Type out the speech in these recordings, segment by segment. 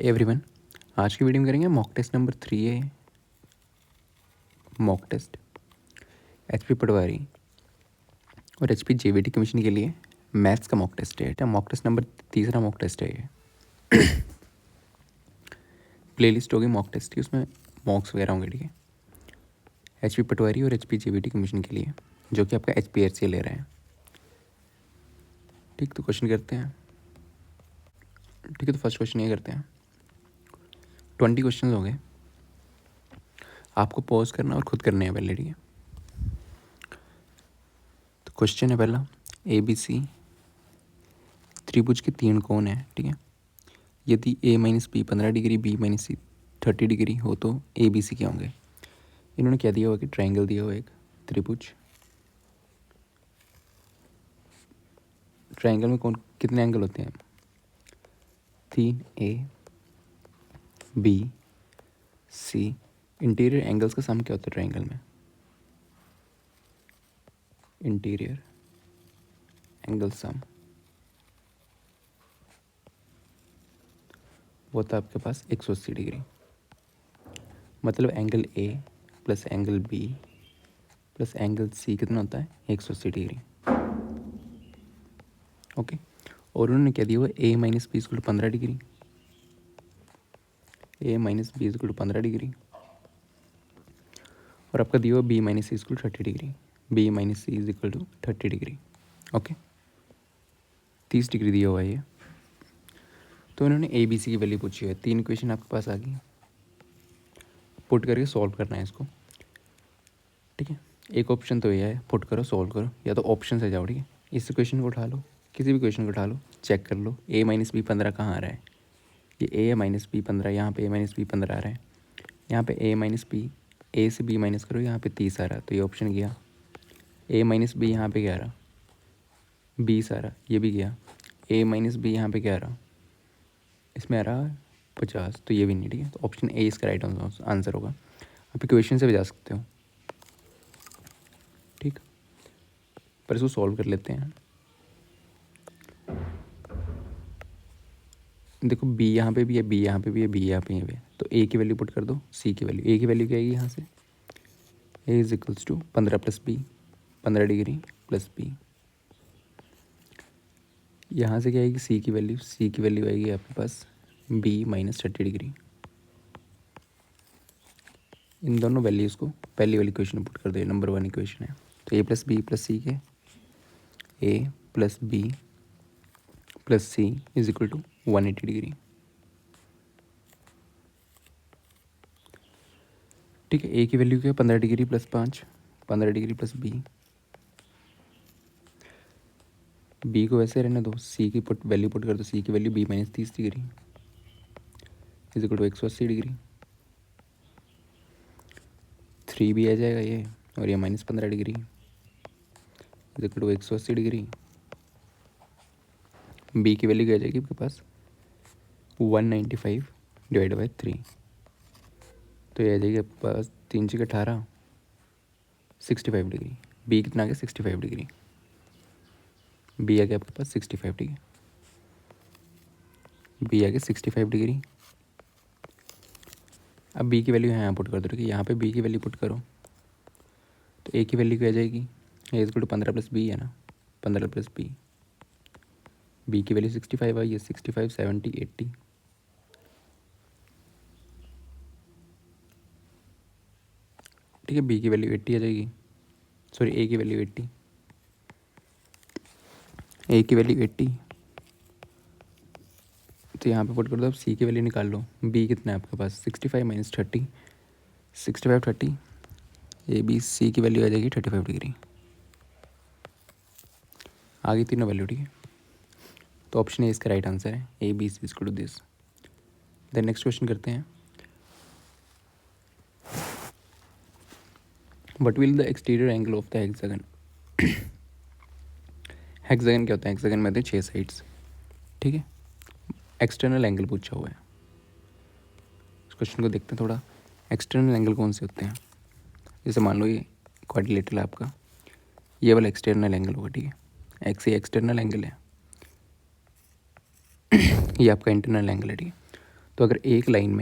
Everyone, आज की video में करेंगे mock test number 3A mock test HP Patwari और एचपी जेवीटी कमीशन के लिए मैथ्स का मॉक टेस्ट है। मॉक टेस्ट नंबर तीसरा मॉक टेस्ट है ये। प्लेलिस्ट होगी मॉक टेस्ट की, उसमें मॉक्स वगैरह होंगे, ठीक है। एचपी पटवारी और एचपी जेवीटी कमीशन के लिए, जो कि आपका HPHC ले रहे हैं। ठीक, तो क्वेश्चन करते हैं। ठीक है, तो फर्स्ट क्वेश्चन ये करते हैं। 20 क्वेश्चन हो गए, आपको पॉज करना और खुद करने हैं पहले, ठीक है। तो क्वेश्चन है पहला, ABC त्रिभुज के 3 कोण हैं, ठीक है। यदि A minus B 15 degree, B minus C 30 degree हो तो ABC क्या होंगे। इन्होंने क्या दिया हुआ कि ट्रायंगल दिया हुआ एक त्रिभुज। ट्रायंगल में कौन कितने एंगल होते हैं? 3A B C। Interior angles का सम क्या होता है ट्रायंगल में? इंटीरियर एंगल सम वो था आपके पास 180 डिग्री। मतलब angle A plus angle B plus angle C कितना होता है? 180 डिग्री। ओके, और उन्होंने क्या दिया हुआ? A minus B equal 15 degree. A minus B equal 15 degree और आपका दिया हुआ B minus C equal 30 degree. B minus C is equal to 30 degree. Okay, 30 degree दिया हुआ है ये। तो इन्होंने ABC की वैल्यू पूछी है। 3 इक्वेशन आपके पास आ गई, पुट करके सॉल्व करना है इसको, ठीक है। एक ऑप्शन तो ये है, पुट करो सॉल्व करो, या तो ऑप्शन से जाओ, ठीक है। इस क्वेश्चन को उठा लो, किसी भी क्वेश्चन को उठा लो, चेक कर लो A माइनस बी 15 कहाँ आ रहा है। ये A है माइनस बी 15, यहाँ पे A माइनस बी 15 आ रहा है। यहाँ पे A माइनस बी, A से B माइनस करो, यहाँ पे 30 आ रहा है, तो ये ऑप्शन गया। A माइनस बी यहाँ पे क्या आ रहा? 20 आ रहा, ये भी गया। A माइनस बी यहाँ पे क्या आ रहा? इसमें आ रहा 50, तो ये भी नहीं, ठीक है। तो ऑप्शन ए इसका राइट आंसर होगा। आप इक्वेशन से भी जा सकते हो, ठीक, पर इसको सॉल्व कर लेते हैं। देखो B यहाँ पे भी है, B यहाँ पे भी है, B यहाँ पे भी है, तो A की वैल्यू पुट कर दो, C की वैल्यू, A की वैल्यू क्या आएगी यहाँ से? A is equals to 15 plus B, 15 degree plus B। यहाँ से क्या आएगी? C की वैल्यू, C की वैल्यू आएगी आपके पास B माइनस 30 डिग्री। इन दोनों वैल्यूज़ को पहली वाली इक्वेशन में पुट कर दो, नंबर 1 इक्वेशन है। तो A plus B plus C के A plus B plus C is equal to 180 degree, ठीक है। A की वैल्यू क्या है? 15 degree plus 5, 15 degree plus B को वैसे रहने दो, C की वैल्यू पुट कर दो, C की value B minus 30 degree is equal to 180 degree. 3 भी आ जाएगा ये, और ये minus 15 degree is equal to 180 degree. B की वैल्यू क्या आ जाएगी आपके पास? 195 डिवाइड बाई 3, तो ये आ जाएगी आपके पास 3 6 18, 65 डिग्री। B कितना आ गया? 65 डिग्री। B आ गया आपके पास 65 डिग्री। B आ गया 65 डिग्री। अब B की वैल्यू यहाँ पुट कर दो, ठीक है। यहाँ पे B की वैल्यू पुट करो तो A की वैल्यू क्या आ जाएगी? A is to 15 plus B है ना, 15 प्लस B की वैल्यू 65 आई है, 65 70 80, ठीक है। B की वैल्यू 80 आ जाएगी, सॉरी A की वैल्यू 80, A की वैल्यू 80, तो यहाँ पे पुट कर दो। अब C की वैल्यू निकाल लो। B कितना है आपके पास? 65 माइनस 30, 65 30, ABC की वैल्यू आ जाएगी 35 डिग्री। आगे तीनों वैल्यू, ठीक है। तो ऑप्शन ए इसका राइट आंसर है, ABC is to this. Then next question करते हैं। What will the exterior angle of the hexagon. Hexagon क्या होता है? हेक्सागन में आते हैं 6 साइड्स, ठीक है। एक्सटर्नल एंगल पूछा हुआ है। इस क्वेश्चन को देखते हैं थोड़ा। एक्सटर्नल एंगल कौन से होते हैं? जैसे मान लो ये क्वाड्रिलेटरल है आपका, ये वाला एक्सटर्नल एंगल होगा, ठीक है। एक्स ये एक्सटर्नल एंगल है, ये आपका इंटरनल एंगल है, ठीक है। तो अगर एक लाइन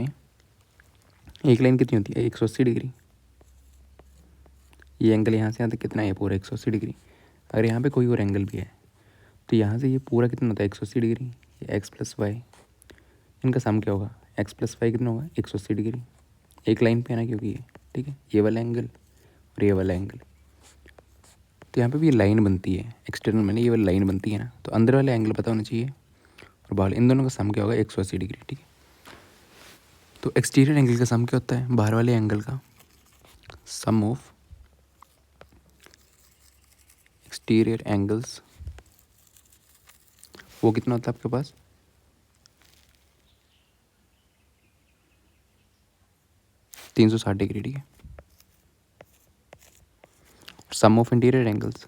कितनी होती है 180 डिग्री, ये एंगल यहाँ से यहाँ तक कितना है पूरा 180 डिग्री। अगर यहाँ पे कोई और एंगल भी है तो यहाँ से ये पूरा कितना होता है 180 डिग्री। ये एक्स प्लस वाई, इनका सम क्या होगा, एक्स प्लस वाई कितना होगा 180 डिग्री। एक लाइन पे है ना, क्योंकि ये ठीक है, ये वाला एंगल और ये वाला एंगल, तो यहाँ पे भी ये लाइन बनती है एक्सटर्नल में, ये वाली लाइन बनती है ना, तो अंदर वाले एंगल पता होना चाहिए और बाहर, इन दोनों का सम क्या होगा 180 डिग्री। ठीक है, तो एक्सटीरियर एंगल का सम क्या होता है, बाहर वाले एंगल का सम ऑफ एक्सटीरियर एंगल्स, वो कितना होता है आपके पास 360 डिग्री। ठीक है, सम ऑफ इंटीरियर एंगल्स,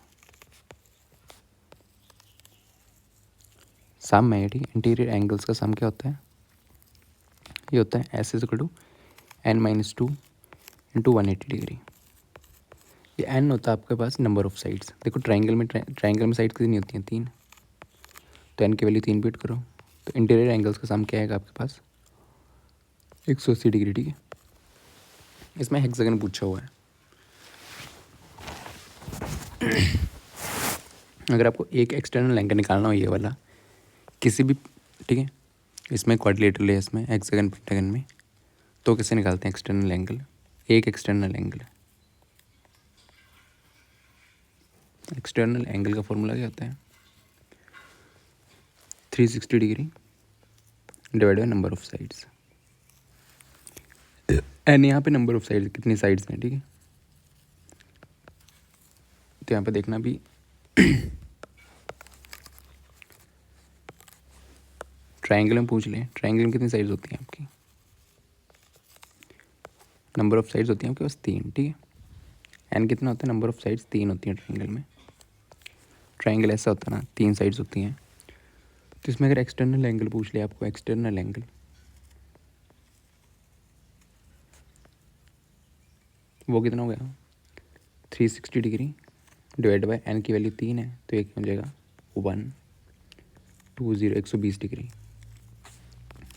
सम है ठीक है, इंटीरियर एंगल्स का सम क्या होता है, ये होता है S is equal to n-2 into 180 degree. ये n होता है आपके पास नंबर ऑफ साइड्स। देखो ट्राइंगल में साइड्स कितनी होती हैं 3, तो n की वैल्यू 3 पुट करो, तो इंटीरियर एंगल्स का सम क्या आएगा आपके पास 180 डिग्री। ठीक है, इसमें हेक्सागन पूछा हुआ है। अगर आपको एक एक्सटर्नल एंगल निकालना हो ये वाला किसी भी, ठीक है, इसमें क्वाड्रिलेटरल है, इसमें हेक्सागन पेंटागन में, तो कैसे निकालते हैं एक्सटर्नल एंगल, एक एक्सटर्नल एंगल का फॉर्मूला क्या होता है 360 degree divide by number of sides, and यहाँ पे नंबर ऑफ साइड्स कितनी साइड्स हैं। ठीक है, तो यहाँ पे देखना भी ट्राइंगल में पूछ लें, ट्राइंगल में कितनी साइड्स होती हैं आपकी, नंबर ऑफ साइड्स होती हैं आपके पास 3। ठीक है, एन कितना होता है, नंबर ऑफ साइड्स 3 होती हैं ट्राइंगल में। ट्राइंगल ऐसा होता है ना 3 साइड्स होती हैं, तो इसमें अगर एक्सटर्नल एंगल पूछ लिया आपको, एक्सटर्नल एंगल वो कितना हो गया 360 डिग्री डिवाइड बाय एन की वैल्यू 3 है, तो एक हो जाएगा 120 डिग्री।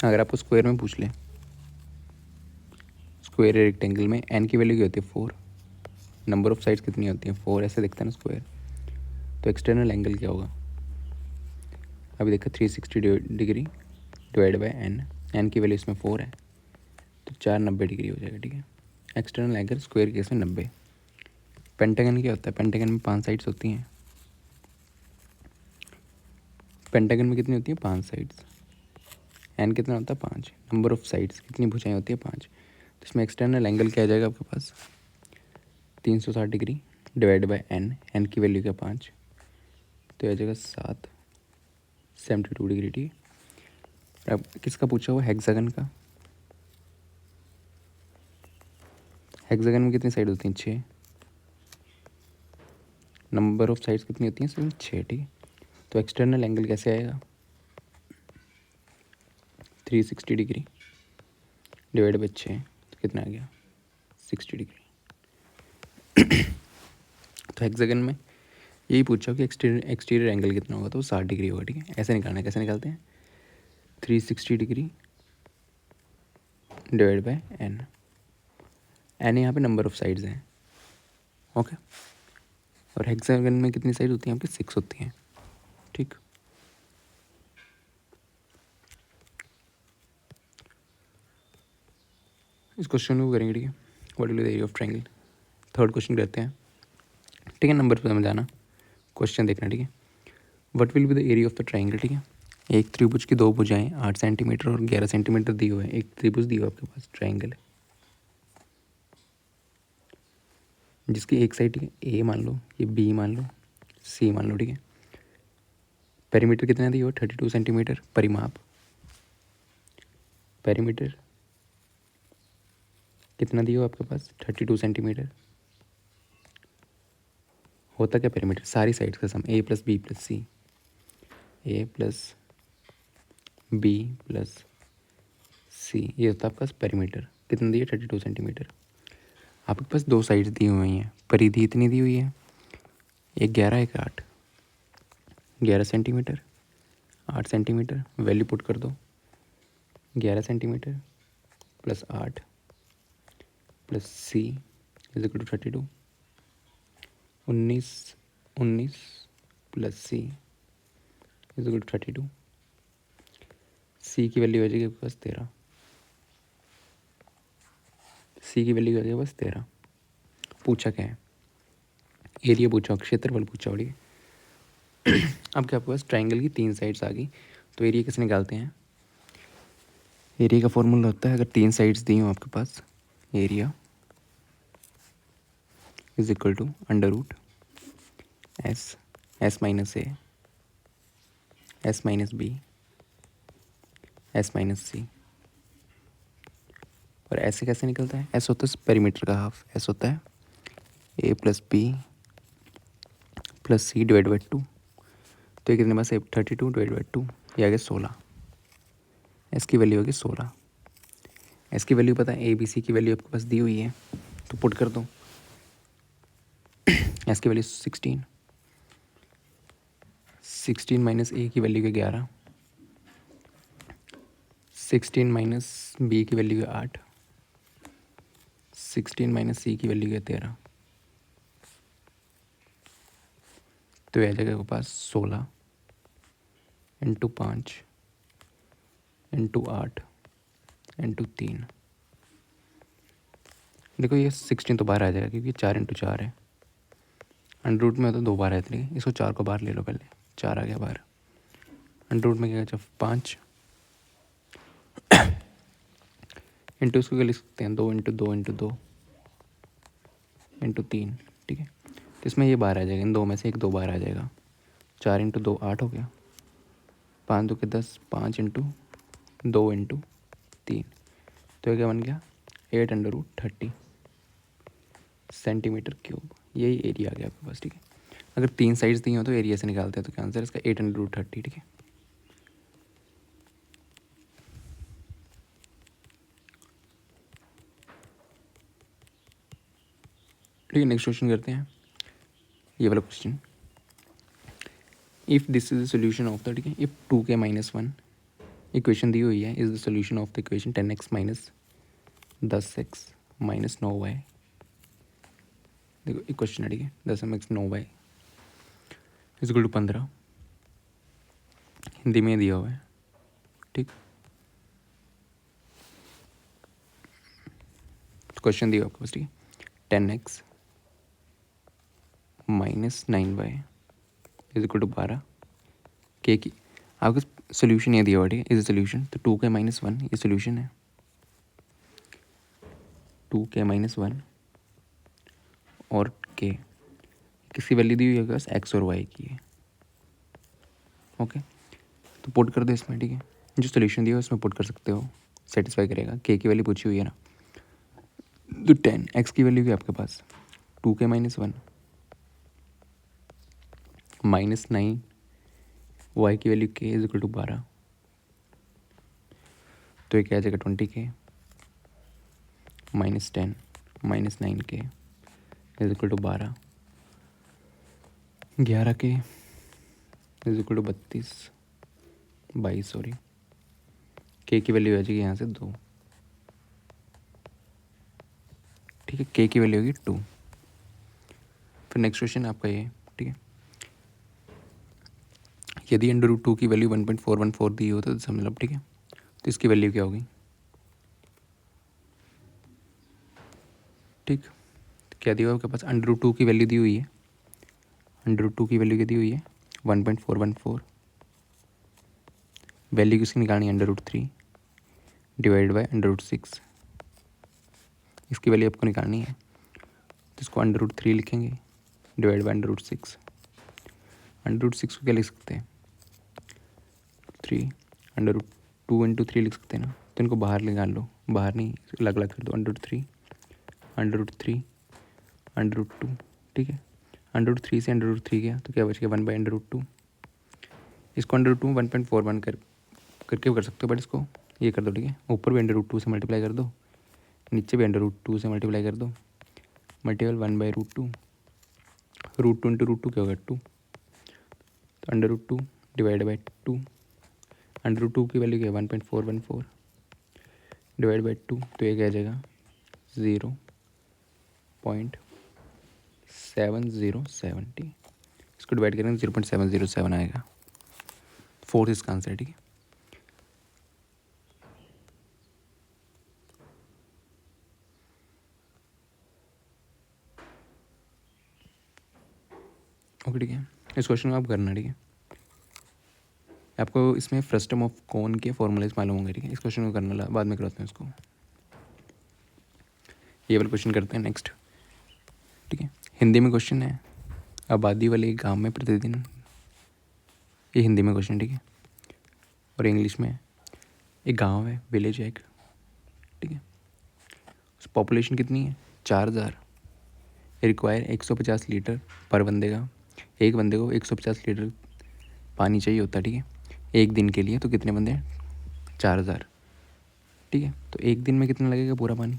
अगर आपको स्क्वायर में पूछ लें, स्क्वायर रेक्टेंगल में एन की वैल्यू क्या होती है 4, नंबर ऑफ साइड्स कितनी होती हैं 4, ऐसे दिखता है ना स्क्वायर, तो एक्सटर्नल एंगल क्या होगा, अभी देखो 360 डिग्री डिवाइड बाय एन की वैल्यू इसमें 4 है, तो 490 डिग्री हो जाएगा। ठीक है, एक्सटर्नल एंगल स्क्वायर केस में 90। पेंटागन क्या होता है, पेंटागन में 5 साइड्स होती हैं, पेंटागन में कितनी होती है 5 साइड्स, एन कितना होता है 5, नंबर ऑफ साइड्स कितनी भुजाएं होती है 5, तो इसमें एक्सटर्नल एंगल क्या आ जाएगा आपके पास 360 डिग्री डिवाइड बाय एन की वैल्यू क्या 5, तो आ जाएगा 772 डिग्री। ठीक है, अब किसका पूछा हुआ हेक्सागन का, हेक्सागन में कितनी साइड होती हैं 6, नंबर ऑफ साइड्स कितनी होती हैं सिर्फ 6। ठीक है, तो एक्सटर्नल एंगल कैसे आएगा 360 डिग्री डिवाइड बाई 6, तो कितना आ गया 60 डिग्री। तो हेक्सागन में यही पूछा कि एक्सटीरियर एंगल कितना होगा, तो 60 डिग्री होगा। ठीक है, ऐसे निकालना है, कैसे निकालते हैं 360 डिग्री डिवाइड बाय एन यहाँ पे नंबर ऑफ साइड्स हैं। ओके, और हेक्सागन में कितनी साइड होती हैं आपकी 6 होती हैं। ठीक, इस क्वेश्चन को करेंगे। ठीक है, what will be the area of triangle, third question करते हैं। ठीक है, नंबर पर समझाना, क्वेश्चन देखना। ठीक है, what will be the area of the triangle. ठीक है, एक त्रिभुज की 2 भुजाएं 8 सेंटीमीटर और 11 सेंटीमीटर दी हुए हैं, एक त्रिभुज दी हुआ आपके पास ट्रायंगल है जिसकी एक साइड ठीक है ए मान लो, ये बी मान लो, सी मान लो। ठीक है, पेरीमीटर कितना दी हुआ 32 सेंटीमीटर, परिमाप पेरीमीटर कितना दिया हो आपके पास 32 सेंटीमीटर। होता क्या पेरीमीटर, सारी साइड्स का सम ए प्लस बी प्लस सी, ए प्लस बी प्लस सी, ये होता है आपके पास पेरीमीटर। कितना दिया 32 सेंटीमीटर। आपके पास 2 साइड्स दी हुई हैं, परिधि इतनी दी हुई है, एक 11 एक 8, 11 सेंटीमीटर 8 सेंटीमीटर, वैल्यू पुट कर दो 11 centimetre plus 8 plus C is equal to 32। 19 plus C is equal to 32। C की वैल्यू हो जाएगी आपके पास 13। सी की वैल्यू हो जाएगी बस 13। पूछा क्या है? एरिया पूछा, क्षेत्रफल पूछा। और अब क्या आपके पास ट्राइंगल की 3 साइड्स आ गई, तो एरिया कैसे निकालते हैं? एरिया का फॉर्मूला होता है, अगर 3 साइड्स दी हो आपके पास, area is equal to under root s minus a, s minus b, s minus c. और ऐसे कैसे निकलता है? एस होता है पेरीमीटर का हाफ, एस होता है a plus B plus c divide by 2। तो ये कितने पास 32 डिवाइड बाई 2, ये आ गया 16। एस की वैल्यू होगी 16। एस की वैल्यू पता है, ए बी सी की वैल्यू आपके पास दी हुई है, तो पुट कर दो। एस की वैल्यू 16 माइनस ए की वैल्यू है 11, 16 माइनस बी की वैल्यू है 8, 16 माइनस सी की वैल्यू है 13। तो यह आ जाएगा आपके पास 16 इंटू 5 इंटू 8 इंटू 3। देखो ये 16 तो बाहर आ जाएगा क्योंकि 4 इंटू 4 है। अंडर रूट में तो 2 बार रहती है, इसको 4 को बाहर ले लो, पहले 4 आ गया बाहर। अंडर रूट में क्या बचा? 5 इंटू इसको क्या लिख सकते हैं? 2 इंटू 2 इंटू 2 इंटू 3। ठीक है, तो इसमें ये बाहर आ जाएगा, इन दो में से एक 2 बाहर आ जाएगा। 4 इंटू 2 8 हो गया, 5 2 के 10, 5 इंटू 2 इंटू 3, तो ये क्या बन गया? 8 अंडर रूट 30 सेंटीमीटर क्यूब। यही एरिया आ गया आपके पास। ठीक है, अगर 3 साइड्स दी हो तो एरिया से निकालते हैं, तो क्या आंसर इसका 8 अंडर रूट 30। ठीक है, ठीक है, नेक्स्ट क्वेश्चन करते हैं, ये वाला question. If this is the solution of the, ठीक है, इफ 2k माइनस 1 इक्वेशन दी हुई है, is the solution of the equation 10x minus 10x minus 9y। देखो एक क्वेश्चन है, ठीक है, 10x 9y is equal to 15, Hindi में दिया हुआ है। ठीक, क्वेश्चन दिया आपके पास, ठीक है, 10x minus 9y is equal to 12। के की आपका सोल्यूशन ये दिया हुआ, ठीक है, इज सोल्यूशन, तो 2k माइनस 1 ये सोल्यूशन है। 2k माइनस 1 और k किसकी वैल्यू दी हुई है बस x और y की है। ओके, तो पुट कर दो इसमें। ठीक है, जो सोल्यूशन दिया है उसमें पुट कर सकते हो, सेटिस्फाई करेगा। k की वैल्यू पूछी हुई है ना, तो 10 x की वैल्यू भी आपके पास 2k माइनस 1 माइनस 9 y की value k is equal to 12, तो ये क्या आ जाएगा 20k minus 10 minus 9k is equal to 12, 11k is equal to 22 sorry, k की वैल्यू आ जाएगी यहाँ से 2। ठीक है, k की वैल्यू होगी 2। फिर नेक्स्ट क्वेश्चन आपका ये, ठीक है, यदि अंडर रूट 2 की वैल्यू 1.414 दी हो तो मतलब, ठीक है, तो इसकी वैल्यू क्या होगी? ठीक, तो क्या दिया हुआ आपके पास? अंडर रूट 2 की वैल्यू दी हुई है, अंडर रूट 2 की वैल्यू क्या दी हुई है? 1.414। वैल्यू किसकी निकालनी है? Under root 3 divide by under root 6, इसकी वैल्यू आपको निकालनी है, तो इसको अंडर रूट 3 लिखेंगे divide by under root 6। Under root 6 को क्या लिख सकते हैं? 3 अंडर रूट 2 इंटू 3 लिख सकते हैं ना, तो इनको बाहर निकाल लो, बाहर नहीं अलग अलग कर दो। Under root 3 under root 3 under root 2। ठीक है, अंडर रूट 3 से अंडर रूट 3 गया तो क्या बच गया? 1 बाई अंडर रूट 2। इसको अंडर रूट 2 1.41 करके कर सकते हो, बट इसको ये कर दो। ठीक है, ऊपर भी अंडर रूट 2 से मल्टीप्लाई कर दो, नीचे भी अंडर रूट 2 से मल्टीप्लाई कर दो, multiple 1 by root 2, root 2 into root 2 क्या होगा? 2, तो under root 2 divide by 2, under root 2 की वैल्यू क्या है? 1.414, डिवाइड बाई 2, तो ये क्या आ जाएगा 0.7070, इसको डिवाइड करेंगे 0.707 आएगा। फोर्थ इसका आंसर है, ठीक है। ओके ठीक है, इस क्वेश्चन को आप करना, ठीक है। आपको इसमें फ्रस्टम ऑफ कौन के फॉर्मूलेज मालूम होंगे, ठीक है। इस क्वेश्चन को करना बाद में कराते हैं इसको। ये वाला क्वेश्चन करते हैं नेक्स्ट, ठीक है। हिंदी में क्वेश्चन है, आबादी वाले एक गाँव में प्रतिदिन, ये हिंदी में क्वेश्चन, ठीक है। और इंग्लिश में एक गांव है, विलेज है एक, ठीक है। उस पॉपुलेशन कितनी है 4000, रिक्वायर 150 लीटर पर बंदे का, एक बंदे को 150 लीटर पानी चाहिए होता है, ठीक है, एक दिन के लिए। तो कितने बंदे हैं 4000, ठीक है। तो एक दिन में कितना लगेगा पूरा पानी,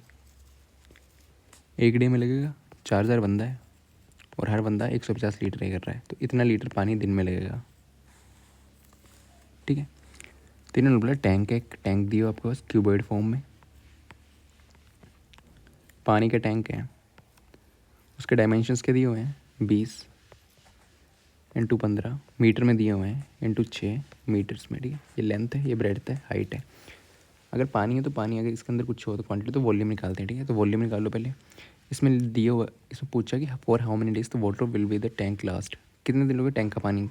एक डे में लगेगा 4000 बंदा है और हर बंदा 150 लीटर ही कर रहा है, तो इतना लीटर पानी दिन में लगेगा, ठीक है। तो इन्होंने बोला टैंक है, टैंक दिया आपके पास क्यूबॉइड फॉर्म में, पानी का टैंक है, उसके डायमेंशंस के दिए हुए हैं 20 × 15 मीटर में दिए हुए हैं, ×6 मीटर्स में, ठीक है। ये लेंथ है, ये ब्रेड्थ है, हाइट है। अगर पानी है तो पानी, अगर इसके अंदर कुछ हो तो क्वांटिटी, तो वॉल्यूम निकालते हैं, ठीक है। तो वॉल्यूम निकाल लो पहले। इसमें दिया हुआ, इसमें पूछा कि for how many days the water will be the tank last, कितने दिनों के टैंक का पानी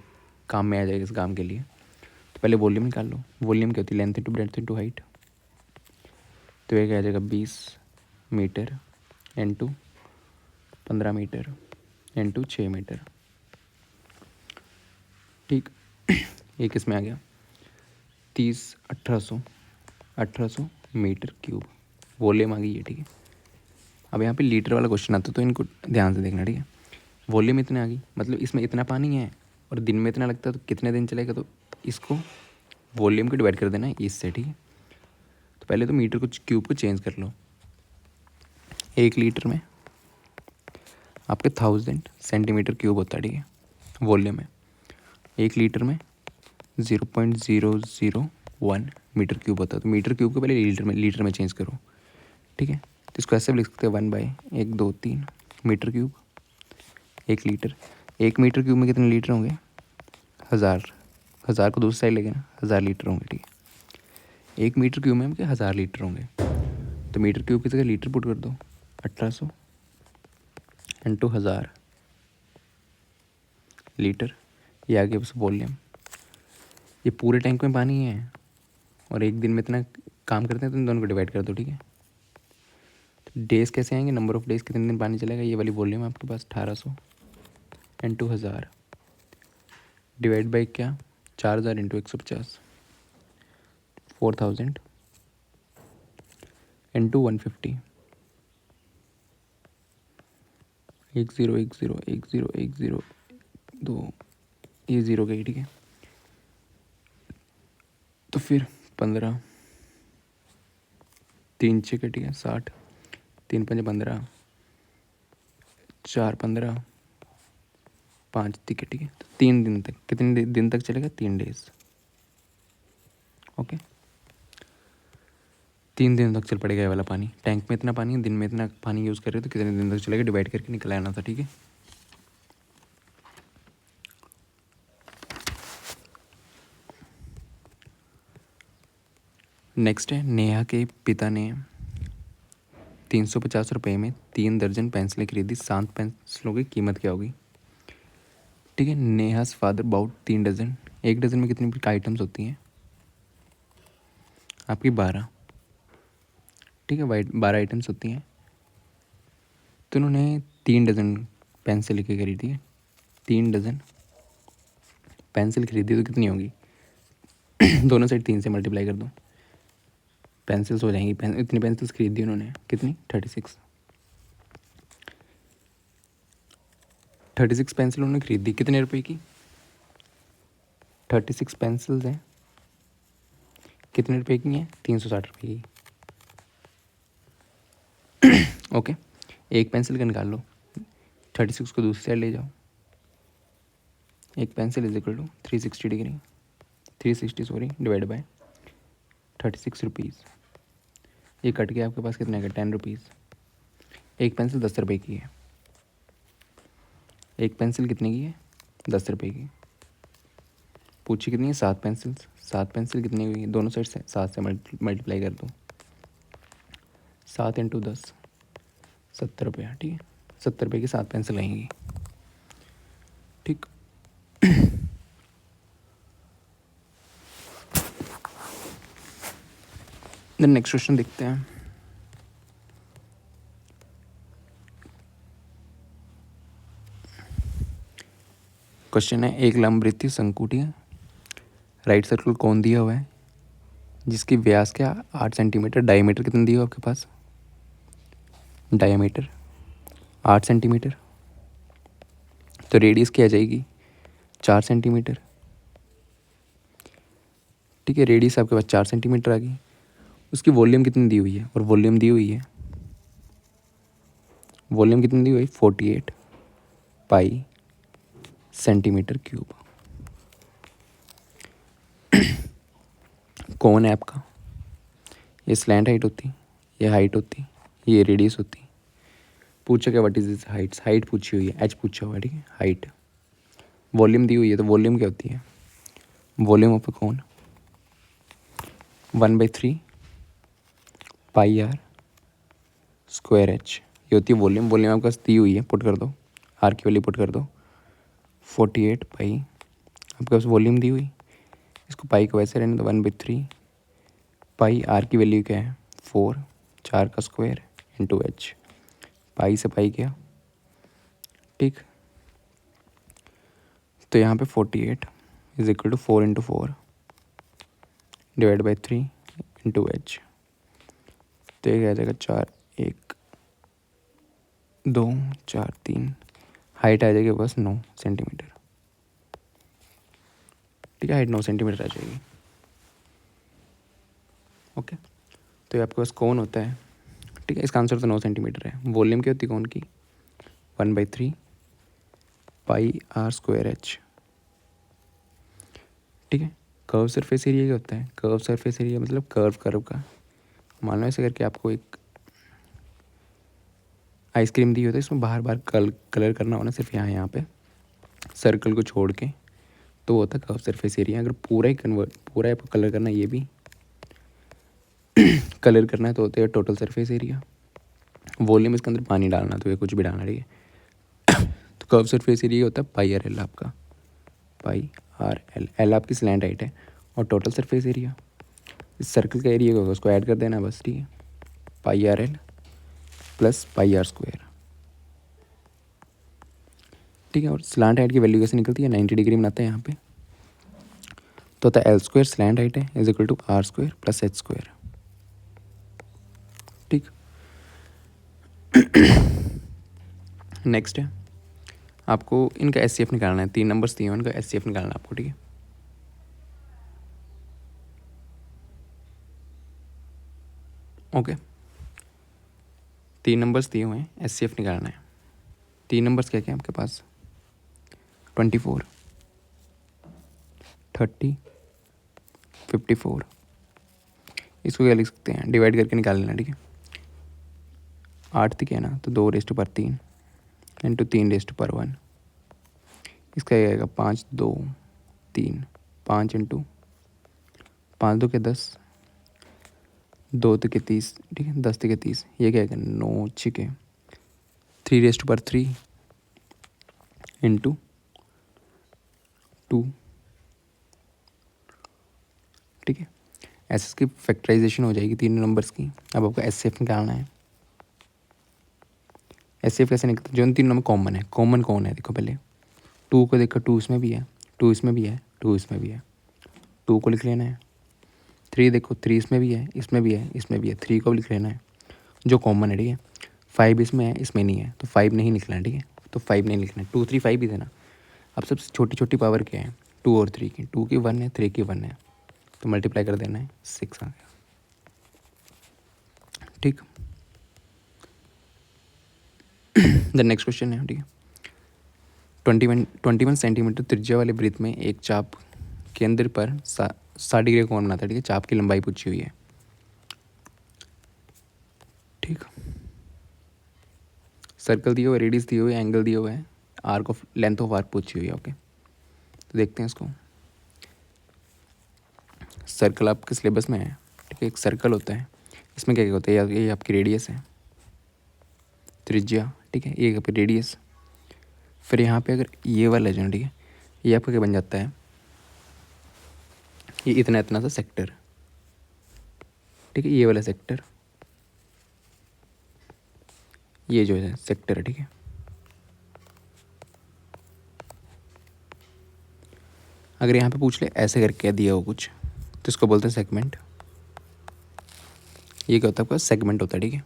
काम में आ जाएगा इस काम के लिए। तो पहले वॉल्यूम निकाल लो। वॉल्यूम क्या होती है, length into breadth into height. तो ये क्या आ जाएगा 20 metre into 15 metre into 6 metre, ठीक। ये किस में आ गया 1800 मीटर क्यूब, वॉल्यूम आ गई है, ठीक है। अब यहाँ पे लीटर वाला क्वेश्चन आता है, तो इनको ध्यान से देखना, ठीक है। वॉल्यूम इतने आ गई, मतलब इसमें इतना पानी है और दिन में इतना लगता है, तो कितने दिन चलेगा, तो इसको वॉल्यूम को डिवाइड कर देना है इससे, ठीक है। तो पहले तो मीटर को क्यूब को चेंज कर लो। 1 लीटर में आपके 1000 सेंटीमीटर क्यूब होता है, ठीक है, वॉल्यूम है। 1 लीटर में 0.001 मीटर क्यूब होता है। तो मीटर क्यूब को पहले लीटर में चेंज करो, ठीक है। तो इसको ऐसे भी लिख सकते हैं 1/123 metre cube 1 litre. 1 metre cube में कितने लीटर होंगे 1000 को दूसरी साइड लेके ना 1000 लीटर होंगे, ठीक है। 1 मीटर क्यूब में 1000 लीटर होंगे, तो मीटर क्यूब की जगह लीटर पुट कर दो। 1800 × 1000 लीटर, ये आ गया बस वॉल्यूम। ये पूरे टैंक में पानी है और एक दिन में इतना काम करते हैं, तो इन दोनों को डिवाइड कर दो, ठीक है। तो डेज कैसे आएंगे, नंबर ऑफ डेज, कितने दिन पानी चलेगा, ये वाली वॉल्यूम है आपके पास 1800 × 1000 डिवाइड बाई क्या 4000 × 150 4000 × 150 10101010 2 ये 0 गई, ठीक है। तो फिर 15 3 6 ठीक है 60 3 5 15 4 15 5 ठीक है। तो 3 दिन तक, कितने दिन तक चलेगा 3 डेज, ओके। 3 दिन तक चल पड़ेगा ये वाला पानी। टैंक में इतना पानी है, दिन में इतना पानी यूज़ कर रहे हो, तो कितने दिन तक चलेगा डिवाइड करके निकल आना था, ठीक है। नेक्स्ट है, नेहा के पिता ने 350 रुपये में 3 दर्जन पेंसिलें खरीदी, 7 पेंसिलों की कीमत क्या होगी, ठीक है। नेहास फादर बाउट 3 डजन, 1 डजन में कितनी आइटम्स होती हैं आपकी 12, ठीक है, 12 आइटम्स होती हैं। तो उन्होंने 3 डजन पेंसिल लेके खरीदी है, 3 डजन पेंसिल खरीदी, तो कितनी होगी दोनों साइड 3 से मल्टीप्लाई कर दो, पेंसिल्स हो जाएंगी। इतनी पेंसिल्स खरीदी उन्होंने, कितनी 36 पेंसिल उन्होंने खरीदी, कितने रुपए की 36 पेंसिल्स हैं, कितने रुपए की हैं 360 रुपये की, ओके। एक पेंसिल का निकाल लो, 36 को दूसरी साइड ले जाओ, एक pencil is equal to 360 degree 360 divide by 36 rupees. ये कट के आपके पास कितने का 10 रुपीज़। एक पेंसिल 10 रुपये की है। एक पेंसिल कितने की है 10 रुपये की। पूछी कितनी है 7 पेंसिल्स। 7 पेंसिल कितनी हुई दोनों साइड से 7 से मल्टीप्लाई कर दो। 7 इंटू 10 70 रुपया। ठीक है 70 रुपये की 7 पेंसिल आएंगी। ठीक देन नेक्स्ट क्वेश्चन देखते हैं। क्वेश्चन है एक लंबवृत्तीय शंकुटी राइट सर्कल कौन दिया हुआ है जिसकी व्यास क्या 8 सेंटीमीटर। डायमीटर कितना दिया हुआ आपके पास। Diameter 8 centimetre. तो रेडियस क्या आ जाएगी 4 सेंटीमीटर। ठीक है रेडियस आपके पास 4 सेंटीमीटर आ गई। उसकी वॉल्यूम कितनी दी हुई है और वॉल्यूम दी हुई है वॉल्यूम कितनी दी हुई 48 पाई सेंटीमीटर क्यूब। कौन है आपका ये स्लैंट हाइट होती ये हाइट होती ये रेडियस होती। पूछा क्या what is this Heights. Height पूछी हुई है एच पूछा हुआ है। ठीक है हाइट। वॉल्यूम दी हुई है तो वॉल्यूम क्या होती है वॉल्यूम ऑफ कौन 1/3 पाई आर स्क्वायर एच ये होती है वॉल्यूम। वॉल्यूम आपके पास दी हुई है पुट कर दो आर की वैल्यू पुट कर दो 48 पाई आपके पास वॉल्यूम दी हुई। इसको पाई को वैसे रहने दो 1/3 पाई आर की वैल्यू क्या है 4 4 का स्क्वायर इंटू एच। पाई से पाई क्या ठीक। तो यहाँ पे 48 is equal to 4 into 4 divide by 3 into H. तो ये आ जाएगा 4 1 2 4 3 हाइट आ जाएगी बस 9 सेंटीमीटर। ठीक है हाइट 9 सेंटीमीटर आ जाएगी। ओके तो ये आपके पास कौन होता है। ठीक है इसका आंसर तो 9 सेंटीमीटर है। वॉल्यूम क्या होती है कौन की 1/3 पाई आर स्क्वायर एच। ठीक है कर्व सरफेस एरिया क्या होता है कर्व सरफेस एरिया मतलब कर्व का। मान लो ऐसे करके आपको एक आइसक्रीम दी होती है इसमें बाहर बाहर कलर करना होना सिर्फ यहाँ पे सर्कल को छोड़ के तो होता है कर्व सरफेस एरिया। अगर पूरा आपको कलर करना है ये भी कलर करना है तो होता है टोटल सरफेस एरिया। वॉल्यूम इसके अंदर पानी डालना तो ये कुछ भी डालना ठीक है। तो कर्व सरफेस एरिया होता है पाई आर एल आपका पाई आर एल। एल आपकी स्लैंट हाइट है और टोटल सरफेस एरिया इस सर्कल का एरिया होगा उसको ऐड कर देना बस। ठीक है pi r l plus pi r square. ठीक है और स्लैंट हाइट की वैल्यू कैसे निकलती है 90 डिग्री बनाते हैं यहाँ पे। तो होता है एल स्क्वायर स्लैंट हाइट है is equal to R square plus H square. ठीक नेक्स्ट है आपको इनका एस सी एफ निकालना है। 3 नंबर्स दिए हैं उनका एस सी एफ निकालना है आपको। ठीक है ओके 3 नंबर्स दिए हुए हैं एस सी एफ निकालना है। 3 नंबर्स क्या क्या आपके पास 24 30 54। इसको क्या लिख सकते हैं डिवाइड करके निकाल लेना। ठीक है 8 थी क्या ना तो 2/3 इंटू 3/1। इसका ये आएगा 5 2 3 5 इंटू 5 2 के 10 2 के 30। ठीक है 10 के 30 ये क्या आएगा 9 6 के 3/3 इंटू 2। ठीक है एस की फैक्टराइजेशन हो जाएगी 3 नंबर्स की। अब आपको एस सी एफ निकालना है। एस सी एफ कैसे निकलता है जो इन 3 नंबर कॉमन है। कॉमन कौन है देखो पहले 2 को देखो 2 इसमें भी है 2 इसमें भी है 2 इसमें भी है 2 को लिख लेना है। 3 देखो 3 इसमें भी है इसमें भी है इसमें भी है 3 को भी लिख लेना है जो कॉमन है। ठीक है 5 इसमें है इसमें नहीं है तो 5 नहीं लिखना है। ठीक है तो 5 नहीं लिखना है 2 3 5 ही देना। अब सबसे छोटी छोटी पावर क्या है 2 और 3 की 2 की 1 है 3 की 1 है तो मल्टीप्लाई कर देना है 6 आ गया। ठीक द नेक्स्ट क्वेश्चन है। ठीक है 21 सेंटीमीटर त्रिज्या वाले वृत्त में एक चाप केंद्र पर 60 डिग्री कोण बनाता है। ठीक है चाप की लंबाई पूछी हुई है। सर्कल दिए हुए, रेडियस दिए हुए, एंगल दिए हुए हैं, arc of length of arc पूछी हुई है। ओके, तो देखते हैं इसको। सर्कल आपके सिलेबस में है, ठीक है। एक सर्कल होता है, इसमें क्या क्या होता है, ये आपकी रेडियस है, त्रिज्या, ठीक है, ये आपकी रेडियस। फिर यहाँ पे अगर ये वाला है, ठीक है, ये आपका क्या बन जाता है, ये इतना इतना सा सेक्टर, ठीक है, ये वाला सेक्टर, ये जो है सेक्टर है, ठीक है। अगर यहाँ पे पूछ ले ऐसे करके दिया हो कुछ, तो इसको बोलते हैं सेगमेंट। ये क्या होता है आपका, सेगमेंट होता है, ठीक है।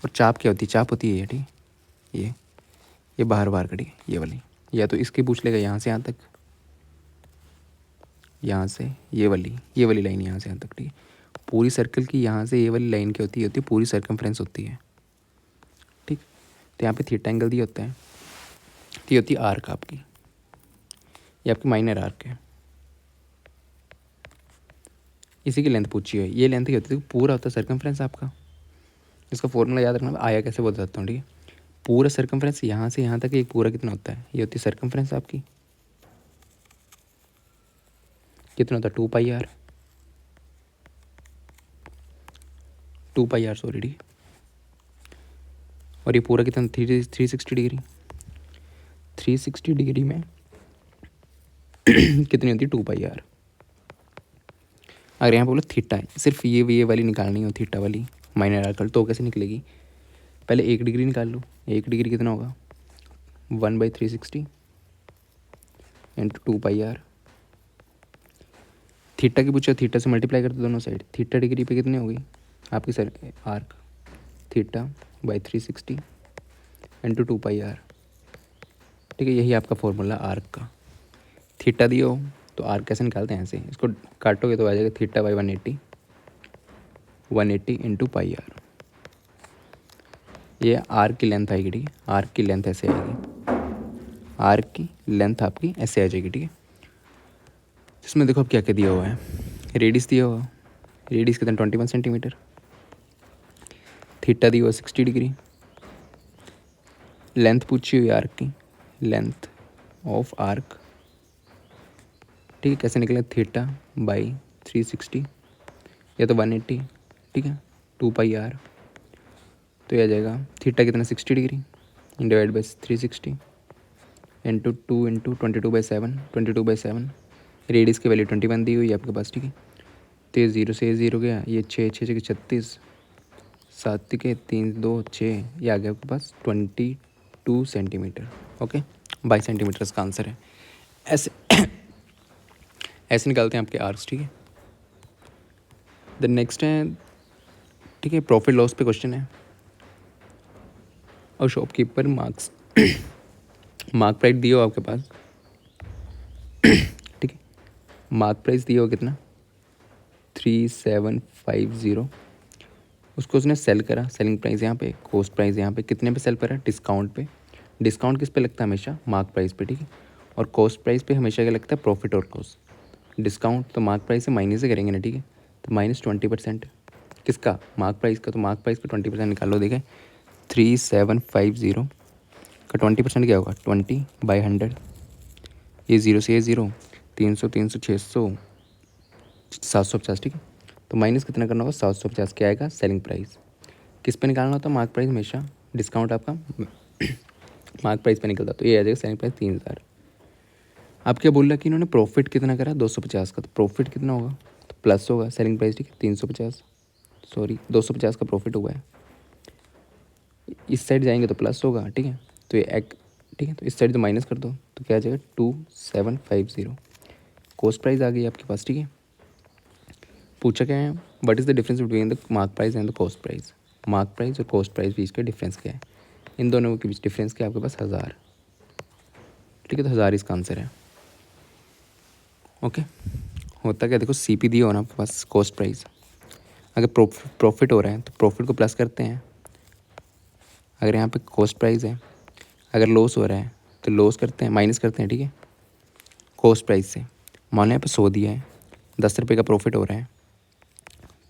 और चाप क्या होती है, चाप होती है ये, ठीक है, ये बाहर बाहर का, ठीक है, ये वाली। या तो इसकी पूछ लेगा यहाँ से यहाँ तक, यहाँ से ये वाली लाइन यहाँ से यहाँ तक, ठीक है। पूरी सर्कल की यहाँ से ये वाली लाइन क्या होती है पूरी सर्कमफ्रेंस होती है, ठीक। तो यहाँ पे थीटा एंगल दिया होता है, तो ये होती है आर्क आपकी, ये आपकी माइनर आर्क है। इसी की लेंथ पूछी है, ये लेंथ क्या होती है, पूरा होता है सर्कमफ्रेंस आपका। इसका फॉर्मूला याद रखना, आया कैसे बोल सकता हूँ, ठीक है। पूरा सर्कमफ्रेंस यहाँ से यहाँ तक एक पूरा कितना होता है, ये होती है सर्कमफ्रेंस आपकी, कितना होता है 2πr, 2πr सॉरी, ठीक। और ये पूरा कितना 360 डिग्री, 360 डिग्री में कितनी होती है 2πr। अगर यहाँ पे बोलो थीटा है, सिर्फ ये वाली निकालनी हो, थीटा वाली माइनर आर्कल, तो कैसे निकलेगी, पहले 1 डिग्री निकाल लो। 1 डिग्री कितना होगा, 1/360 इंटू 2πr। थीटा की पूछो, थीटा से मल्टीप्लाई कर दो दोनों साइड, थीटा डिग्री पे कितनी होगी आपकी sir arc, theta by 360 into 2πr, ठीक है। यही आपका फॉर्मूला आर्क का। थीटा दियो तो आर्क कैसे निकालते हैं, ऐसे इसको काटोगे तो आ जाएगा थीटा बाई 180 इंटू πr। ये आर्क की लेंथ आएगी, ठीक है, आर्क की लेंथ ऐसे आएगी, आर्क की लेंथ आपकी ऐसे आ जाएगी, ठीक है। जिसमें देखो अब क्या क्या दिया हुआ है, रेडियस दिया हुआ, रेडियस कितना 21 सेंटीमीटर, थीटा दिया हुआ 60 डिग्री, लेंथ पूछी हुई आर्क की, लेंथ ऑफ आर्क, ठीक है। कैसे निकले, थीटा बाई 360 या तो 180, ठीक है, 2πr। तो ये आ जाएगा थीटा कितना 60 degree divide by 360 into 2 into 22/7 radius की वैल्यू 21 दी हुई है आपके पास, ठीक है। तो ये 0 से 0 गया, ये 6 6 6 36, 7 के 3 2 6, ये आ गया आपके पास 22 सेंटीमीटर। ओके, 22 सेंटीमीटर इसका आंसर है। ऐसे ऐसे निकालते हैं आपके आर्क्स, ठीक है। द नेक्स्ट है, ठीक है, प्रॉफिट लॉस पे क्वेश्चन है। और शॉपकीपर मार्क्स मार्क प्राइस दिए हो आपके पास, ठीक है, मार्क प्राइस दिए हो कितना 3750, उसको उसने सेल करा, सेलिंग प्राइस यहाँ पे, कॉस्ट प्राइस यहाँ पे, कितने पे सेल करा, डिस्काउंट पे। डिस्काउंट किस पे लगता है हमेशा, मार्क प्राइस पे, ठीक है। और कॉस्ट प्राइस पे हमेशा क्या लगता है, प्रॉफिट और लॉस। डिस्काउंट तो मार्क प्राइस से माइनस से करेंगे ना, ठीक है। तो -20% किसका, मार्क प्राइस का, तो मार्क प्राइस का 20% निकालो। देखें 3750 का 20% क्या होगा, 20/100। ये 0 से 0, 300 300 600 750, ठीक है। तो माइनस कितना करना होगा, 750 क्या आएगा, सेलिंग प्राइस। किस पे निकालना होता है, मार्क प्राइस हमेशा, डिस्काउंट आपका मार्क प्राइस पे निकलता, तो ये आ जाएगा सेलिंग प्राइस 3000। अब क्या बोल रहा है कि इन्होंने प्रॉफिट कितना करा, 250 का, तो प्रॉफिट कितना होगा, तो प्लस होगा सेलिंग प्राइस, ठीक है, 350, सॉरी 250 का प्रॉफिट हुआ है। इस साइड जाएंगे तो प्लस होगा, ठीक है। तो ये एक, ठीक है, तो इस साइड तो माइनस कर दो, तो क्या आ जाएगा 2750। कॉस्ट प्राइस आ गई आपके पास, ठीक है। पूछा क्या है, what is the difference between the mark price and the cost price. Mark price और कॉस्ट प्राइस बीच का डिफरेंस क्या है, इन दोनों के बीच डिफरेंस क्या है आपके पास, 1000, ठीक है। तो 1000 इसका आंसर है। ओके, होता क्या, देखो CP दिया हो ना आपके पास, कॉस्ट प्राइस, अगर प्रॉफिट हो रहा है तो प्रॉफिट को प्लस करते हैं, अगर यहाँ पे कॉस्ट प्राइस है, अगर लॉस हो रहा है तो लॉस करते हैं, माइनस करते हैं, ठीक है, कॉस्ट प्राइस से। मान लो यहाँ पे 100 दिया है, 10 रुपये का प्रॉफिट हो रहा है,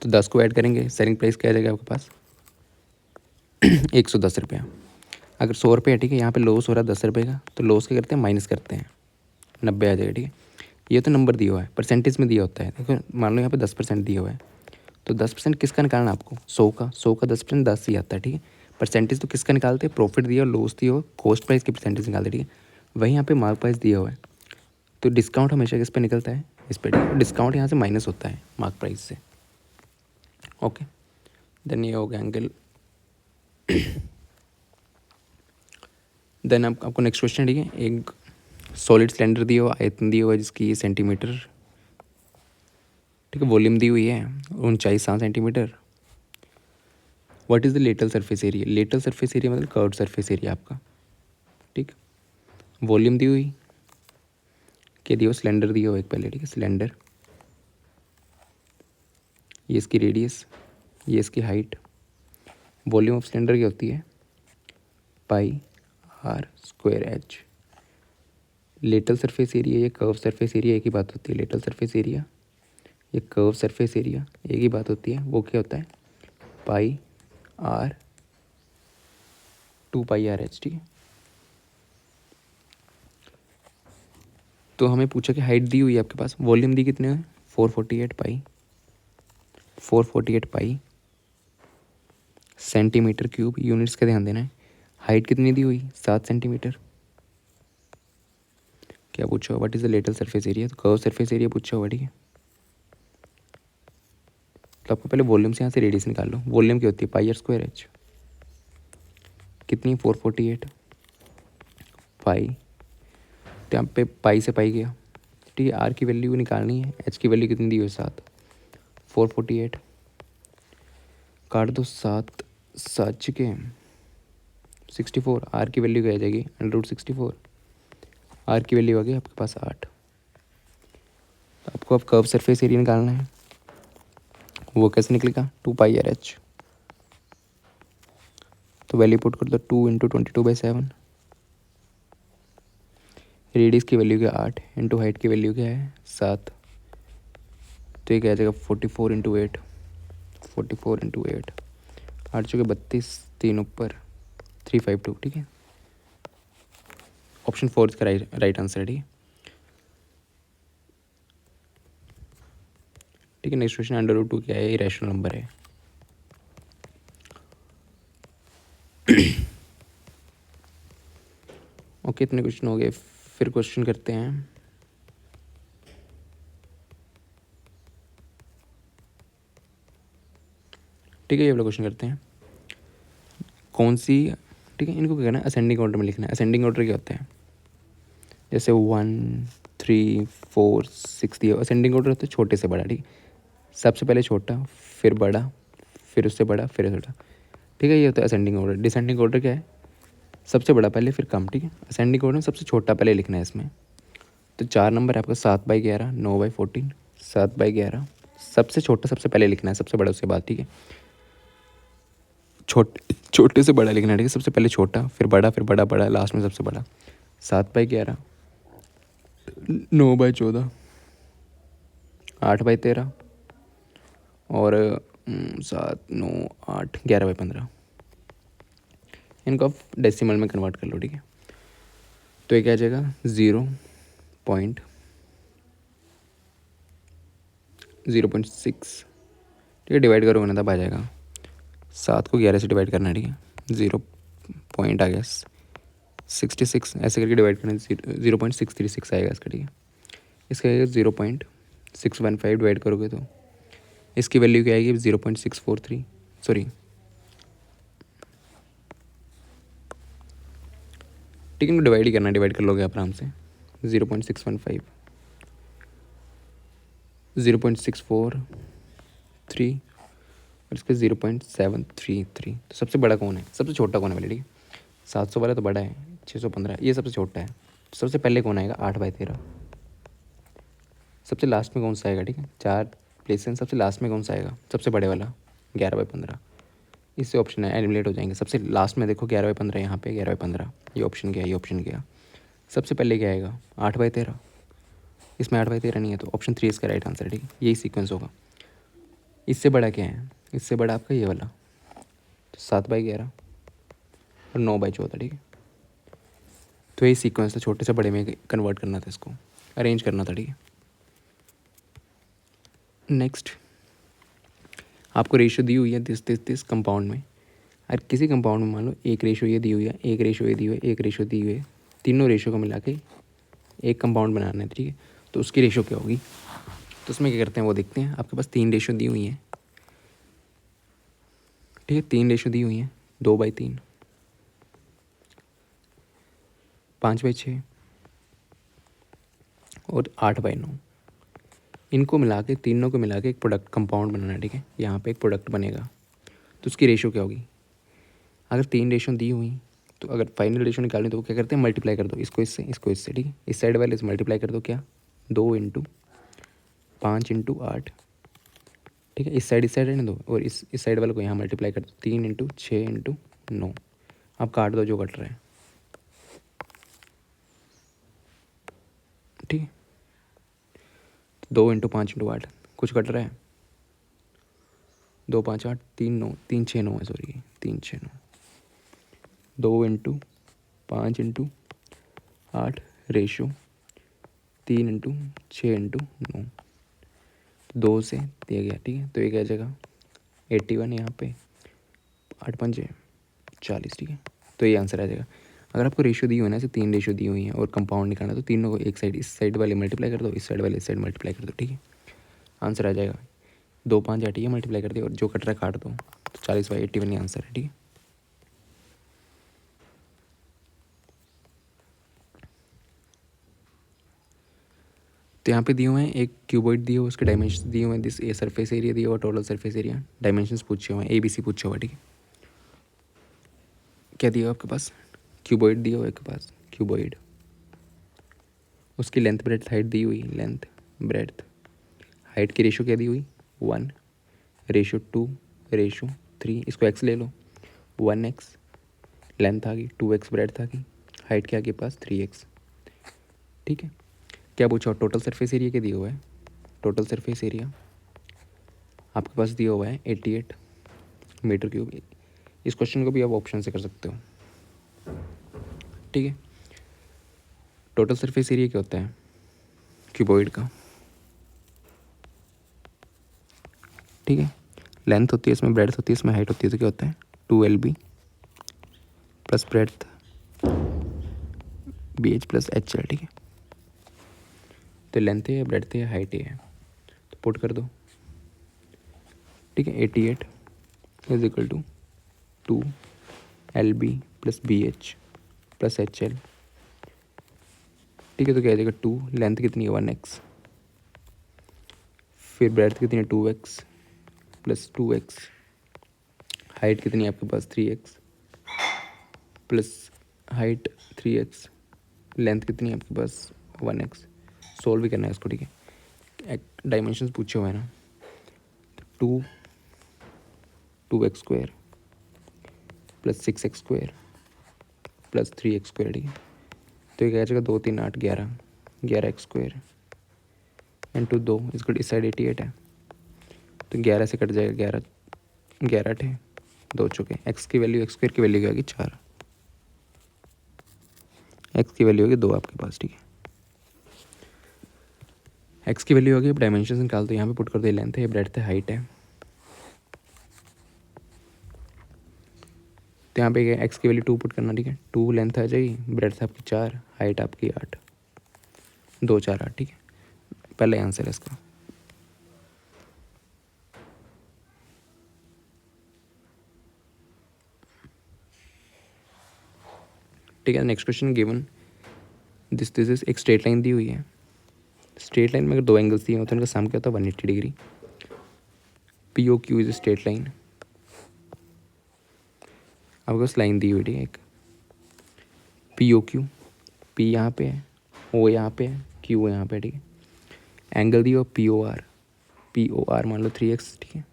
तो 10 को ऐड करेंगे, सेलिंग प्राइस क्या आ जाएगा आपके पास 110 रुपया। अगर 100 रुपये है, ठीक है, यहाँ पे लॉस हो रहा है 10 रुपये का, तो लॉस क्या करते हैं, माइनस करते हैं, 90 आ जाएगा, ठीक है। ये तो नंबर दिया हुआ है, परसेंटेज में दिया होता है। देखो मान लो यहाँ पे 10% दिया हुआ है, तो 10% किसका निकालना है आपको, 100 का 10% 10 ही आता है, ठीक है। परसेंटेज तो किसका निकालते हैं, प्रॉफिट दिया और लॉस दिया हो, कॉस्ट प्राइस की परसेंटेज निकालते हैं, ठीक है। वहीं यहाँ पे मार्क प्राइस दिया हुआ है, तो डिस्काउंट हमेशा किस पे निकलता है, इस पर, ठीक है। डिस्काउंट यहाँ से माइनस होता है मार्क प्राइस से। ओके, देन ये हो गया एंगल। देन आपको नेक्स्ट क्वेश्चन, ठीक है। एक सॉलिड सिलेंडर दिया हुआ, आयतन दिया हुआ है जिसकी ये सेंटीमीटर, ठीक है। वॉल्यूम दी हुई है 49 centimetre. What is the lateral surface area, lateral surface area मतलब कर्व्ड सरफेस एरिया आपका, ठीक। वॉल्यूम दी हुई, क्या दिया हुआ, सिलेंडर दिया हुआ एक पहले, ठीक है, सिलेंडर, ये इसकी रेडियस, ये इसकी हाइट। वॉल्यूम ऑफ सिलेंडर क्या होती है, pi r square h. Lateral surface area, ये कर्व सरफेस एरिया एक ही बात होती है। लेटरल सरफेस एरिया, ये कर्व सरफेस एरिया एक ही बात होती है। वो क्या होता है, पाई आर 2πr/h, ठीक है। तो हमें पूछा कि हाइट दी हुई है आपके पास, वॉल्यूम दी कितने है, 448 पाई सेंटीमीटर क्यूब, यूनिट्स का ध्यान देना है। हाइट कितनी दी हुई, 7 सेंटीमीटर। क्या पूछा, what is the lateral surface area, तो कर्व सरफेस एरिया पूछा हुआ, ठीक है। तो आपको पहले वॉल्यूम से यहाँ से रेडियस निकाल लो। वॉल्यूम क्या होती है, πr/h, कितनी, 448 पाई, तो यहाँ पे पाई से पाई गया, ठीक है। आर की वैल्यू निकालनी है, एच की वैल्यू कितनी दी हुई, 7, 448 काट दो, 7 7 के 64, आर की वैल्यू क्या आ जाएगी, √64, आर की वैल्यू आ गई आपके पास 8। तो आपको अब कर्व सरफेस एरिया निकालना है, वो कैसे निकलेगा, 2πr/h, तो वैल्यू पुट कर दो, 2 × 22/7, रेडियस की वैल्यू क्या 8, इंटू हाइट की वैल्यू क्या है 7, तो ये क्या आ जाएगा 44 × 8, 44 × 8, 8 चौके 32, 3 ऊपर 352, ठीक है। ऑप्शन 4 इसका राइट आंसर है, ठीक है। ठीक है, नेक्स्ट क्वेश्चन, √2 क्या है, इरेशनल नंबर है। ओके, इतने क्वेश्चन हो गए, फिर क्वेश्चन करते हैं। ठीक है, ये वाला क्वेश्चन करते हैं, कौन सी, ठीक है, इनको क्या करना है, असेंडिंग ऑर्डर में लिखना है। असेंडिंग ऑर्डर क्या होता है, जैसे 1 3 4 6 दिया, असेंडिंग ऑर्डर होता है छोटे से बड़ा, ठीक है। सबसे पहले छोटा, फिर बड़ा, फिर उससे बड़ा, फिर छोटा, ठीक है। ये होता है असेंडिंग ऑर्डर। डिसेंडिंग ऑर्डर क्या है, सबसे बड़ा पहले फिर कम, ठीक है। असेंडिंग ऑर्डर में सबसे छोटा पहले लिखना है इसमें। तो 4 नंबर है आपका, 7/11, 9/14, 7/11, सबसे छोटा सबसे पहले लिखना है, सबसे बड़ा उसके बाद, ठीक है। छोटे से बड़ा लिखना है, ठीक है। सबसे पहले छोटा, फिर बड़ा, फिर बड़ा, बड़ा, लास्ट में सबसे बड़ा। 7/11, 9/14, 8/13 और 7 9 8 11/15। इनको आप डेसिमल में कन्वर्ट कर लो, ठीक है। तो ये क्या आ जाएगा, 0.6, ठीक है। डिवाइड करोगे ना तब आ जाएगा, 7 को 11 से डिवाइड करना है, ठीक है। 0 पॉइंट आ गया 66, ऐसे करके डिवाइड करना है, 0.636 आएगा इसका, ठीक है। इसका आएगा 0.615, डिवाइड करोगे तो इसकी वैल्यू क्या आएगी, 0.643, सॉरी, ठीक है। डिवाइड ही करना, डिवाइड कर लोगे आप आराम से, 0.615, 0.643 और इसका 0.733। तो सबसे बड़ा कौन है, सबसे छोटा कौन है पहले, ठीक है। 700 वाला तो बड़ा है, 615 ये सबसे छोटा है। सबसे पहले कौन आएगा, 8/13। सबसे लास्ट में कौन सा आएगा, ठीक है। 4 प्लेस हैं, सबसे लास्ट में कौन सा आएगा, सबसे बड़े वाला, 11/15। इससे ऑप्शन है एलिमिनेट हो जाएंगे। सबसे लास्ट में देखो 11/15, यहाँ पे 11/15, ये ऑप्शन गया, ये ऑप्शन गया। सबसे पहले क्या आएगा, 8/13, इसमें 8/13 नहीं है, तो ऑप्शन 3 इसका राइट आंसर है, ठीक है। यही सीक्वेंस होगा। इससे बड़ा क्या है, इससे बड़ा आपका ये वाला, 7/11, और 9/14, ठीक है। तो ये सीक्वेंस था, छोटे से बड़े में कन्वर्ट करना था, इसको अरेंज करना था, ठीक है। नेक्स्ट आपको रेशियो दी हुई है दिस कंपाउंड में। अगर किसी कंपाउंड में मान लो एक रेशियो ये दी हुई है, एक रेशियो ये दी हुई है, एक रेशियो दी हुई है, तीनों रेशियो को मिला के एक कंपाउंड बनाना है, ठीक है। तो उसकी रेशियो क्या होगी, तो उसमें क्या करते हैं वो देखते हैं। आपके पास 3 रेशियो दी हुई हैं, ठीक है। 3 रेशियो दी हुई हैं, 2/3, 5/6 और 8/9। इनको मिला के, तीनों को मिला के एक प्रोडक्ट कंपाउंड बनाना है, ठीक है। यहाँ पे एक प्रोडक्ट बनेगा, तो उसकी रेशियो क्या होगी। अगर 3 रेशियो दी हुई तो अगर फाइनल रेशियो निकालनी तो वो क्या करते हैं, मल्टीप्लाई कर दो, इसको इससे, ठीक है। इस साइड वाले से मल्टीप्लाई कर दो, क्या 2 × 5 × 8, ठीक है। इस साइड रहने दो और इस साइड वाले को यहाँ मल्टीप्लाई कर दो, 3 × 6 × 9। अब काट दो जो कट रहा है, ठीक है। 2 × 5 × 8 कुछ कट रहा है, 2 5 8 3 9, 3 6 9 है, सॉरी 3 6 9। 2 × 5 × 8 रेशो 3 × 6 × 9, 2 से दिया गया, ठीक है। तो ये क्या जगह 81 यहाँ पे, 8 5 40, ठीक है। तो ये आंसर आ जाएगा। अगर आपको रेशियो दी हुई है ना, ऐसे 3 रेशियो दी हुई हैं और कंपाउंड निकालना, तो तीनों को एक साइड, इस साइड वाले मल्टीप्लाई कर दो, इस साइड वाले इस साइड मल्टीप्लाई कर दो, ठीक है। आंसर आ जाएगा 2 5 8, ये मल्टीप्लाई कर दिया और जो कट रहा है काट दो, तो 40/81 ये आंसर है, ठीक है। तो यहाँ पे दिए हुए हैं एक क्यूबॉइड दिए हुए, उसके डायमेंशन दिए हुए हैं, दिस ए सरफेस एरिया दिया हुआ, टोटल सरफेस एरिया, डायमेंशंस पूछे हुए हैं, ABC पूछा हुआ है, ठीक है। क्या दिया हुआ आपके पास, क्यूबॉइड दिया हुआ है आपके पास, क्यूबॉइड, उसकी लेंथ ब्रेड्थ हाइट दी हुई, लेंथ ब्रेड्थ हाइट की रेशियो क्या दी हुई 1:2:3, इसको x ले लो, 1x लेंथ आ गई, 2x ब्रेड्थ आ गई, हाइट क्या आ गई पास 3x, ठीक है। क्या पूछा, टोटल सरफेस एरिया क्या दिया हुआ है, टोटल सरफेस एरिया आपके पास दिया हुआ है 88 मीटर क्यूब। इस क्वेश्चन को भी आप ऑप्शन से कर सकते हो, ठीक है। टोटल सरफेस एरिया क्या होता है क्यूबॉइड का, ठीक है। लेंथ होती है इसमें, ब्रेड्थ होती है इसमें, हाइट होती है, तो क्या होता है 2LB plus breadth BH plus HL, ठीक है। तो लेंथ है, ब्रेड्थ है, हाइट है, तो पुट कर दो, ठीक है। 88 = 2LB plus BH plus HL, ठीक है। तो क्या आ जाएगा 2, लेंथ कितनी है 1x, फिर ब्रेड्थ कितनी है 2x प्लस 2x, हाइट कितनी है आपके पास 3x plus height 3x, length कितनी है आपके पास 1x। सोल्व भी करना है इसको, ठीक है। डायमेंशंस पूछे हुए हैं ना, तो 2x² plus 6x² plus 3x², ठीक है। तो ये क्या जाएगा 2 3 8 11x² इंटू 2, इसको इस साइड 88 है, तो 11 से कट जाएगा 11, 11 थे 2 चुके, x की वैल्यू, x² की वैल्यू क्या होगी 4, x की वैल्यू होगी 2 आपके पास, ठीक है। x की वैल्यू होगी, अब डायमेंशन निकाल दो, यहाँ पे पुट कर दो, लेंथ है, ब्रेड्थ है, हाइट है। तो यहाँ पे x की वैल्यू 2 पुट करना, ठीक है। 2 लेंथ आ जाएगी, ब्रेड्थ आपकी 4, हाइट आपकी 8, 2 4 8, ठीक है। पहले आंसर है इसका। ठीक है, next question given this is एक स्ट्रेट लाइन दी हुई है। स्ट्रेट लाइन में अगर 2 एंगल्स दिए हो तो इनका सम क्या होता है 180 degree. POQ is straight line, आपके पास लाइन दी हुई है एक POQ, P यहाँ पे है, O यहाँ पे है, Q यहाँ पे, ठीक है। एंगल दी हो POR मान लो 3x, ठीक है।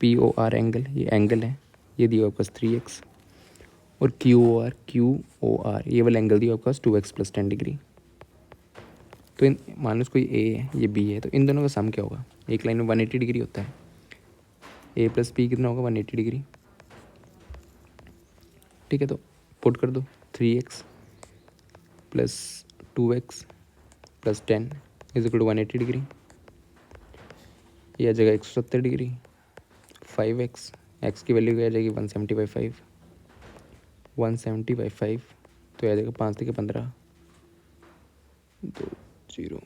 POR एंगल, ये एंगल है, ये दिया आपके पास 3x, और QOR ये वाला एंगल दिया आपके पास 2x प्लस 10 डिग्री। तो इन मान लो इसको ये A है, ये B है, तो इन दोनों का सम क्या होगा, एक लाइन में 180 डिग्री होता है, A प्लस B कितना होगा 180 डिग्री, ठीक है, तो पुट कर दो 3x plus 2x plus 10 is equal to 180 degree, यह आ जाएगा 170 डिग्री। 5x, x की वैल्यू क्या आ जाएगी 170/5, 170/5 तो आ जाएगा 5 থেকে 15 2 0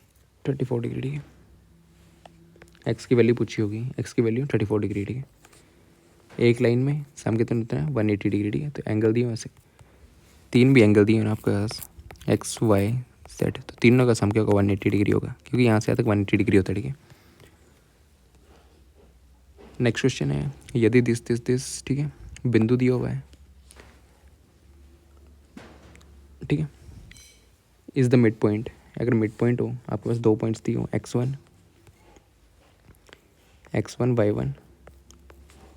34 डिग्री। ठीक है, एक्स की वैल्यू पूछी होगी, एक्स की वैल्यू 34 डिग्री। ठीक है, एक लाइन में सम कितना होता है 180 डिग्री। ठीक है, तो एंगल दिए वैसे 3 भी एंगल दिए हैं ना आपके पास, एक्स वाई सेट, तो तीनों का सम क्या होगा 180 डिग्री होगा, क्योंकि यहाँ से यहाँ तक 180 डिग्री होता है। ठीक है, नेक्स्ट क्वेश्चन है यदि दिस ठीक है, बिंदु दिया हुआ है। ठीक है, इज द मिड पॉइंट, अगर मिड पॉइंट हो आपके पास 2 पॉइंट्स दिए हो x1 y1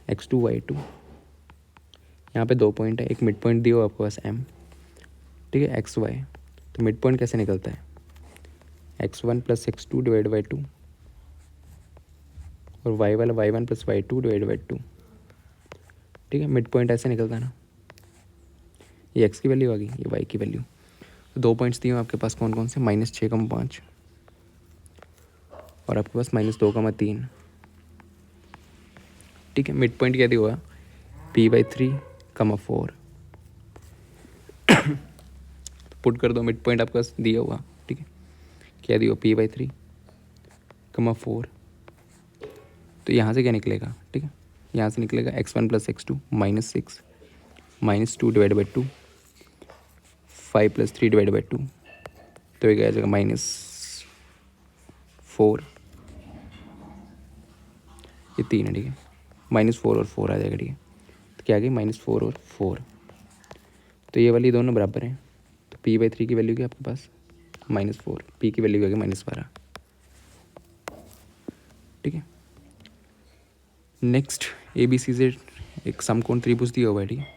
x2 y2, यहाँ पे 2 पॉइंट है, एक मिड पॉइंट दिया हो आपके पास m। ठीक है, एक्स वाई, तो मिड पॉइंट कैसे निकलता है x1 plus x2 divide by 2 और y वाला y1 plus y2 divide by 2। ठीक है, मिड पॉइंट ऐसे निकलता है ना, ये x की वैल्यू आ गई, ये y की वैल्यू। तो 2 पॉइंट्स दिए आपके पास कौन कौन से, -6,5 और आपके पास -2,3। ठीक है, मिड पॉइंट क्या दिया हुआ p/3, 4। पुट कर दो, मिड पॉइंट आपके पास दिया हुआ। ठीक है, क्या दिया p/3, 4। तो यहाँ से क्या निकलेगा, ठीक है, यहाँ से निकलेगा x1 plus x2 -6 -2 divide by 2 5 plus 3 divide by 2, तो ये क्या आ जाएगा -4, ये 3 है। ठीक है, -4 और 4 आ जाएगा। ठीक है, तो क्या आ गई -4 और 4, तो ये वाली दोनों बराबर हैं, तो p/3 की वैल्यू क्या आपके पास -4, p की वैल्यू क्या आ गई -12। ठीक है, नेक्स्ट ABC से एक समकोण त्रिभुज दिया हुआ है। ठीक है,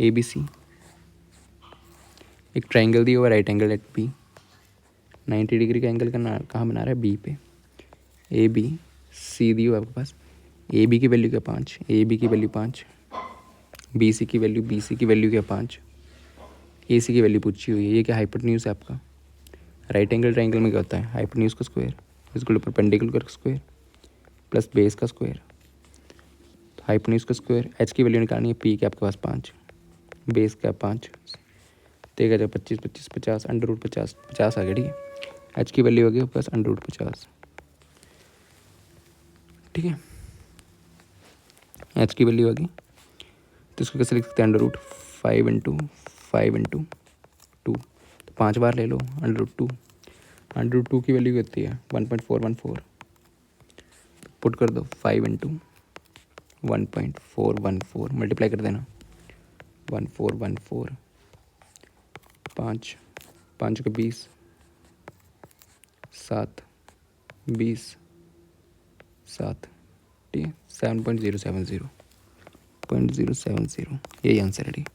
ABC एक ट्राइंगल दिया हुआ है, right angle at B, 90 degree का एंगल करना कहाँ बना रहा है B पे, ABC दी हुआ आपके पास, AB की वैल्यू क्या 5, AB की वैल्यू 5, BC की वैल्यू क्या 5, AC की वैल्यू पूछी हुई है। ये क्या हाइपोटेन्यूज है आपका, राइट एंगल ट्राइंगल में क्या होता है हाइपोटेन्यूज का स्क्वायर इसको परपेंडिकुलर का स्क्वायर प्लस बेस का स्क्वायर, तो हाइपोटेन्यूज का स्क्वायर, H की वैल्यू निकालनी है, P के आपके पास 5, बेस का 5, तो एक 25 25 50 √50 50 आ गया। ठीक है, H की वैल्यू हो गई प्लस √50। ठीक है, H की वैल्यू आ गई, तो इसको कैसे लिख सकते हैं √5 × 5 × 2, तो 5 बार ले लो √2, √2 की वैल्यू कितनी है 1.414, पुट कर दो 5 × 1.414 मल्टीप्लाई कर देना 1414, 5 5 के 20, 7 20 7, ठीक है 7.070 यही आंसर है। ठीक,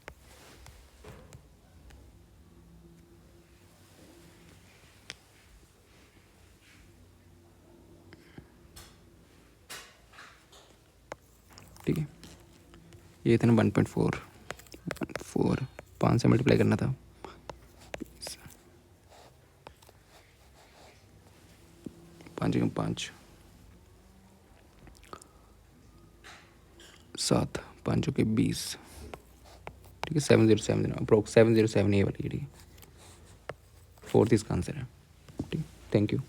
ठीक है, ये था ना 1.414, 5 से मल्टीप्लाई करना था, 5 × 5 7, 5 के 20, ठीक है 7070 अप्रोक्स 707 ये वाली। ठीक है, 4th इसका आंसर है। ठीक, थैंक यू।